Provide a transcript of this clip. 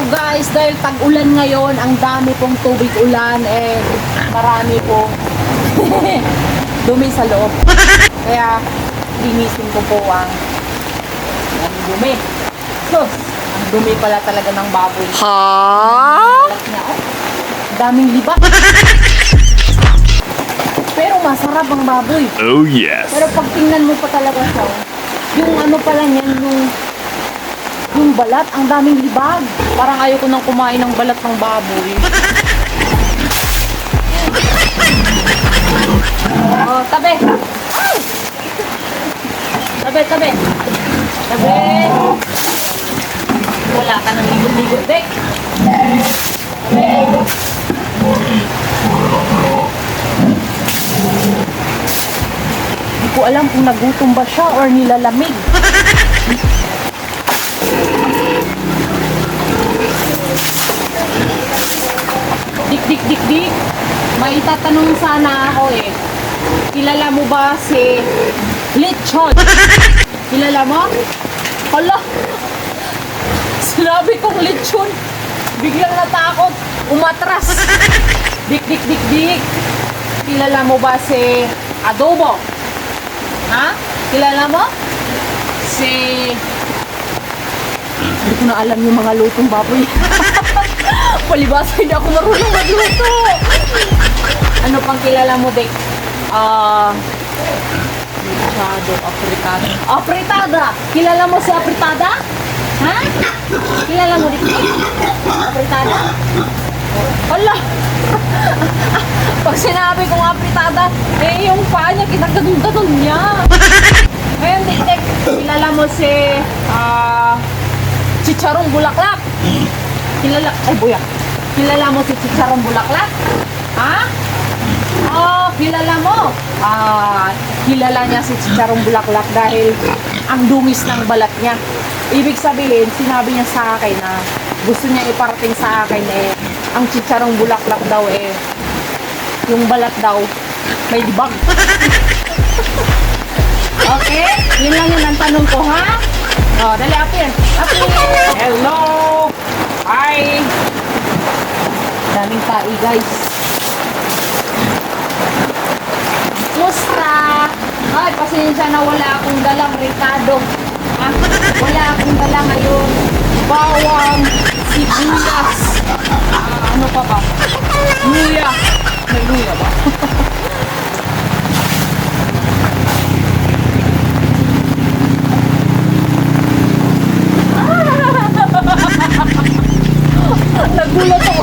guys, dahil tag-ulan ngayon, ang dami pong tubig ulan and marami pong dumi sa loob. Kaya linisin ko po ang dumi. Sus, ang dumi pala talaga ng baboy. Daming libak. Pero masarap ang baboy. Oh yes. Pero pag tingnan mo pa talaga siya, yung ano pala niyan, yung balat, ang daming libag. Parang ayoko nang kumain ng balat ng baboy. Oh, tabi. Ay! Tabi, tabi. Tabi. Wala ka nang ligot-ligot, Dek. Tabi. Hindi ko alam kung nagutom ba siya or nilalamig. Dik. May itatanong sana ako eh. Kilala mo ba si Lechon? Kilala mo? Hala! Sinabi kong lechon. Biglang natakot. Umatras. Dik. Kilala mo ba si adobo? Ha? Kilala mo? Si... Hindi ko na alam yung mga lutong baboy. Palibasa, hindi ako marunong magluto. Ano pang kilala mo, Dek? Masyado, afritada. Afritada! Kilala mo si afritada? Ha? Kilala mo, Dek? Afritada? Hala! Pag sinabi kong afritada, eh yung paa niya, kinagdadong-dadong niya. Ngayon, Dek, kilala mo si Chicharong Bulaklak. Kilala mo si Chicharong Bulaklak? Ha? Oh, kilala mo. Kilala niya si Chicharong Bulaklak dahil ang dungis ng balat niya. Ibig sabihin, sinabi niya sa akin na gusto niya iparating sa akin eh, ang Chicharong Bulaklak daw eh, yung balat daw, may libag. Okay? Yun lang yun ang tanong ko, ha? Oh, dali, apir. Hello! Hi! Daming tai, guys. Musta? Ay, pasensya na wala akong dalang Ricardo. Wala akong dala ngayon. Bawang, sibuyas. Ano pa ba? Luya. May luya ba? Nagulat ako